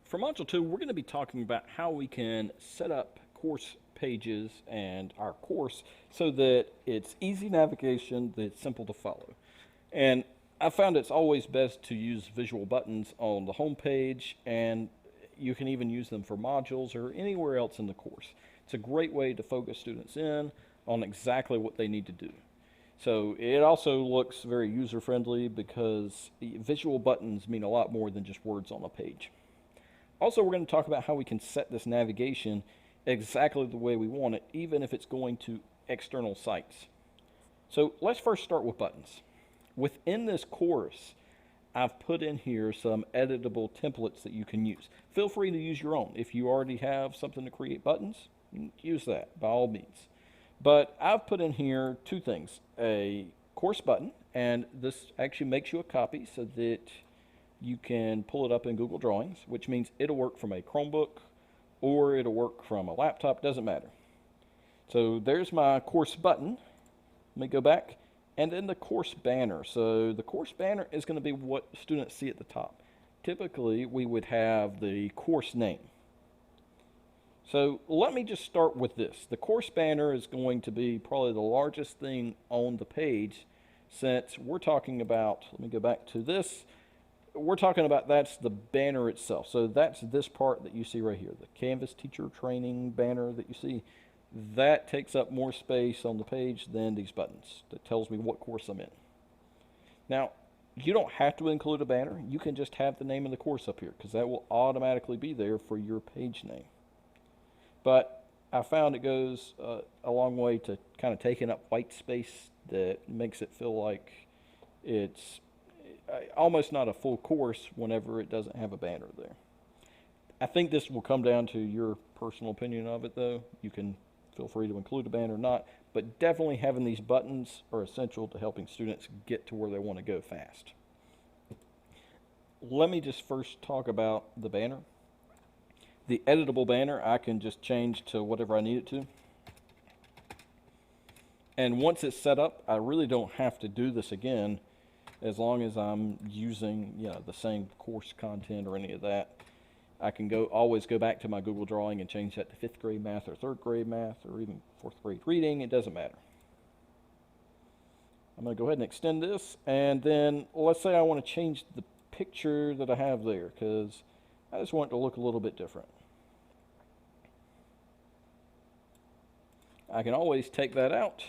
For Module 2, we're going to be talking about how we can set up course pages and our course so that it's easy navigation, that it's simple to follow. And I found it's always best to use visual buttons on the home page, and you can even use them for modules or anywhere else in the course. It's a great way to focus students in on exactly what they need to do. So it also looks very user-friendly because visual buttons mean a lot more than just words on a page. Also, we're going to talk about how we can set this navigation exactly the way we want it, even if it's going to external sites. So let's first start with buttons. Within this course, I've put in here some editable templates that you can use. Feel free to use your own. If you already have something to create buttons, use that by all means. But I've put in here two things: a course button, and this actually makes you a copy so that you can pull it up in Google Drawings, which means it'll work from a Chromebook or it'll work from a laptop, doesn't matter. So there's my course button. Let me go back. And then the course banner. So the course banner is going to be what students see at the top. Typically, we would have the course name. So let me just start with this. The course banner is going to be probably the largest thing on the page, since we're talking about, let me go back to this, we're talking about that's the banner itself. So that's this part that you see right here, the Canvas teacher training banner that you see. That takes up more space on the page than these buttons. That tells me what course I'm in. Now, you don't have to include a banner. You can just have the name of the course up here, because that will automatically be there for your page name. But I found it goes a long way to kind of taking up white space that makes it feel like it's almost not a full course whenever it doesn't have a banner there. I think this will come down to your personal opinion of it, though. You can feel free to include a banner or not, but definitely having these buttons are essential to helping students get to where they want to go fast. Let me just first talk about the banner. The editable banner, I can just change to whatever I need it to. And once it's set up, I really don't have to do this again, as long as I'm using the same course content or any of that. I can always go back to my Google Drawing and change that to 5th grade math or 3rd grade math or even 4th grade reading. It doesn't matter. I'm going to go ahead and extend this, and then let's say I want to change the picture that I have there, because I just want it to look a little bit different. I can always take that out,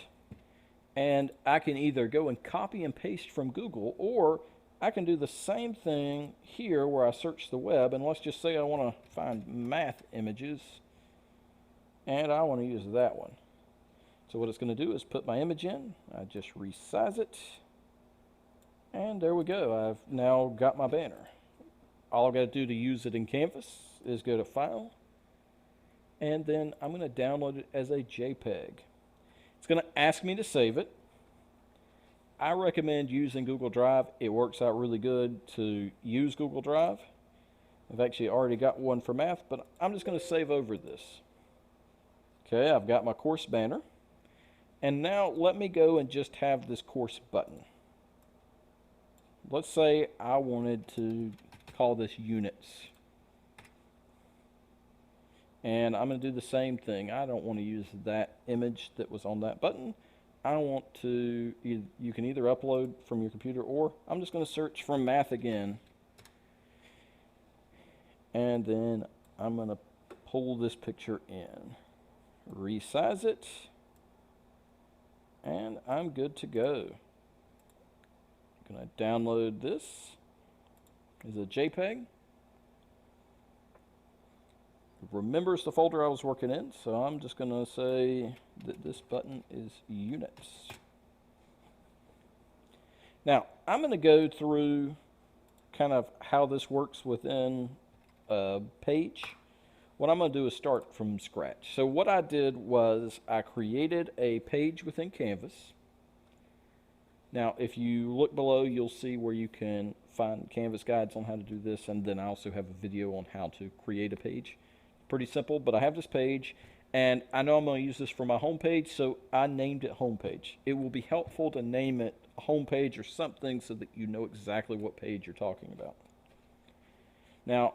and I can either go and copy and paste from Google, or I can do the same thing here where I search the web, and let's just say I want to find math images, and I want to use that one. So what it's going to do is put my image in, I just resize it, and there we go. I've now got my banner. All I've got to do to use it in Canvas is go to File, and then I'm going to download it as a JPEG. It's going to ask me to save it. I recommend using Google Drive. It works out really good to use Google Drive. I've actually already got one for math, but I'm just going to save over this. Okay, I've got my course banner. And now let me go and just have this course button. Let's say I wanted to call this units. And I'm going to do the same thing. I don't want to use that image that was on that button. I want to, you can either upload from your computer, or I'm just going to search for math again. And then I'm going to pull this picture in, resize it, and I'm good to go. I'm going to download this as a JPEG. It remembers the folder I was working in, so I'm just going to say that this button is units. Now, I'm going to go through kind of how this works within a page. What I'm going to do is start from scratch. So what I did was I created a page within Canvas. Now, if you look below, you'll see where you can find Canvas guides on how to do this, and then I also have a video on how to create a page. Pretty simple, but I have this page, and I know I'm going to use this for my home page, so I named it home page. It will be helpful to name it home page or something so that you know exactly what page you're talking about. Now,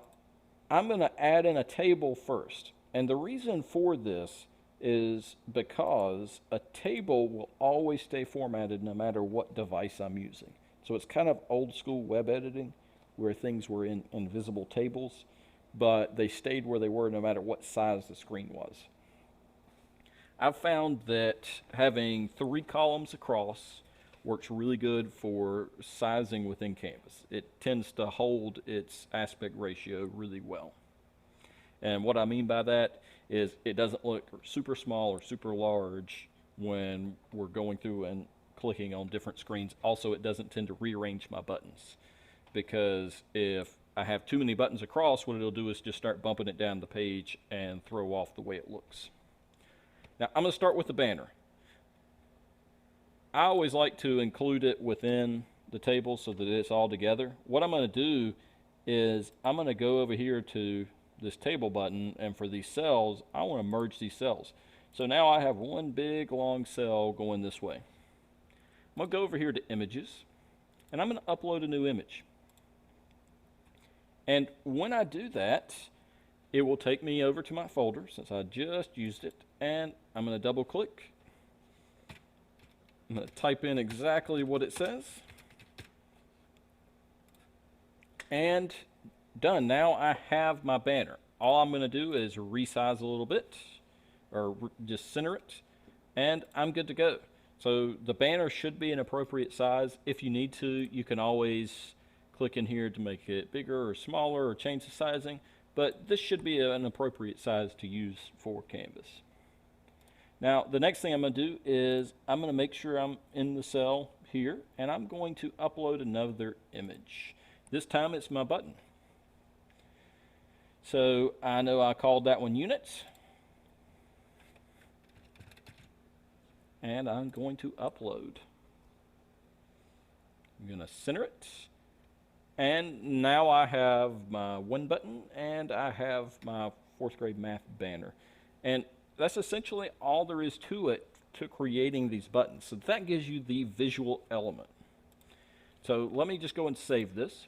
I'm going to add in a table first. And the reason for this is because a table will always stay formatted no matter what device I'm using. So it's kind of old school web editing where things were in invisible tables, but they stayed where they were no matter what size the screen was. I've found that having 3 columns across works really good for sizing within Canvas. It tends to hold its aspect ratio really well. And what I mean by that is it doesn't look super small or super large when we're going through and clicking on different screens. Also, it doesn't tend to rearrange my buttons, because if I have too many buttons across, what it'll do is just start bumping it down the page and throw off the way it looks. Now, I'm going to start with the banner. I always like to include it within the table so that it's all together. What I'm going to do is I'm going to go over here to this table button, and for these cells, I want to merge these cells. So now I have one big long cell going this way. I'm going to go over here to images, and I'm going to upload a new image. And when I do that, it will take me over to my folder since I just used it, and I'm going to double click. I'm going to type in exactly what it says. And done. Now I have my banner. All I'm going to do is resize a little bit, or just center it, and I'm good to go. So the banner should be an appropriate size. If you need to, you can always click in here to make it bigger or smaller or change the sizing, but this should be an appropriate size to use for Canvas. Now, the next thing I'm going to do is I'm going to make sure I'm in the cell here, and I'm going to upload another image. This time it's my button. So I know I called that one units, and I'm going to upload. I'm going to center it, and now I have my one button and I have my 4th grade math banner. And that's essentially all there is to it, to creating these buttons. So that gives you the visual element. So let me just go and save this,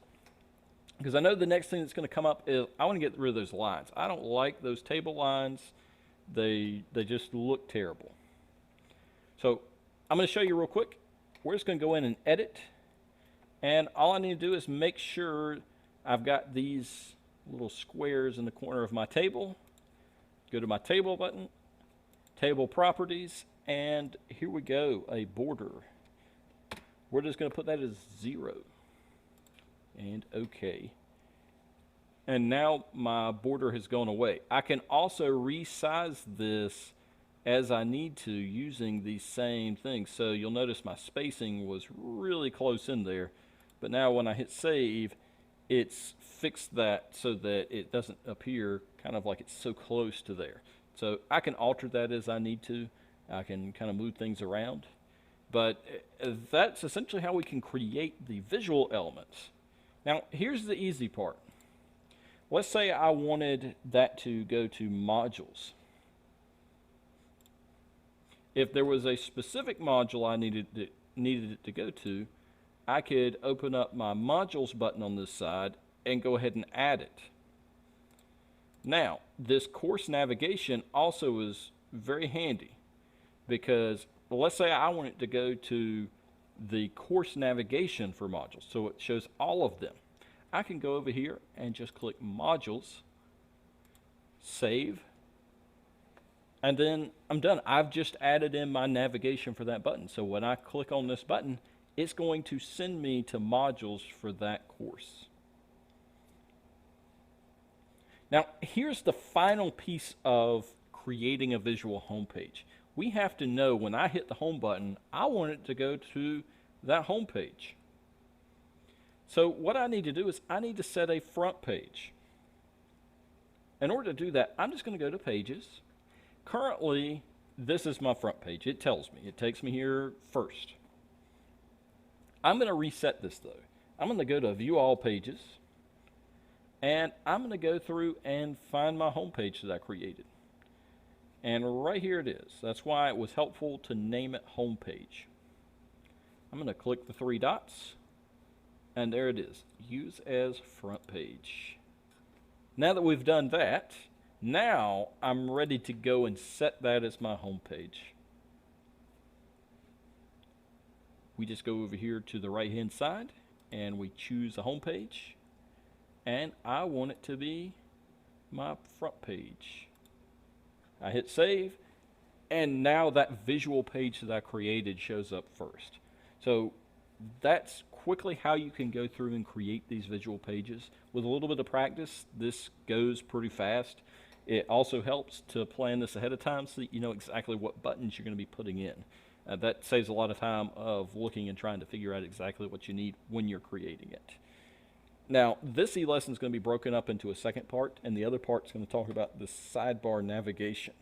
because I know the next thing that's going to come up is I want to get rid of those lines. I don't like those table lines. They just look terrible. So I'm going to show you real quick. We're just going to go in and edit, and all I need to do is make sure I've got these little squares in the corner of my table. Go to my table button, table properties, and here we go, a border. We're just going to put that as 0. And OK. And now my border has gone away. I can also resize this as I need to using these same things. So you'll notice my spacing was really close in there, but now when I hit save, it's fixed that so that it doesn't appear kind of like it's so close to there. So I can alter that as I need to. I can kind of move things around. But that's essentially how we can create the visual elements. Now, here's the easy part. Let's say I wanted that to go to modules. If there was a specific module I needed it to go to, I could open up my modules button on this side and go ahead and add it. Now, this course navigation also is very handy, because let's say I want it to go to the course navigation for modules, so it shows all of them. I can go over here and just click modules, save, and then I'm done. I've just added in my navigation for that button. So when I click on this button, it's going to send me to modules for that course. Now, here's the final piece of creating a visual homepage. We have to know when I hit the home button, I want it to go to that home page. So what I need to do is I need to set a front page. In order to do that, I'm just going to go to pages. Currently, this is my front page. It tells me. It takes me here first. I'm going to reset this though. I'm going to go to view all pages, and I'm going to go through and find my home page that I created. And right here it is. That's why it was helpful to name it home page. I'm going to click the 3 dots, and there it is. Use as front page. Now that we've done that, now I'm ready to go and set that as my home page. We just go over here to the right hand side and we choose a home page, and I want it to be my front page. I hit save, and now that visual page that I created shows up first. So that's quickly how you can go through and create these visual pages. With a little bit of practice, this goes pretty fast. It also helps to plan this ahead of time so that you know exactly what buttons you're going to be putting in. That saves a lot of time of looking and trying to figure out exactly what you need when you're creating it. Now, this e-lesson is going to be broken up into a second part, and the other part is going to talk about the sidebar navigation.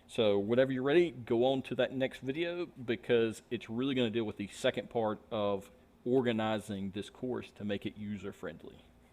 So whenever you're ready, go on to that next video, because it's really going to deal with the second part of organizing this course to make it user-friendly.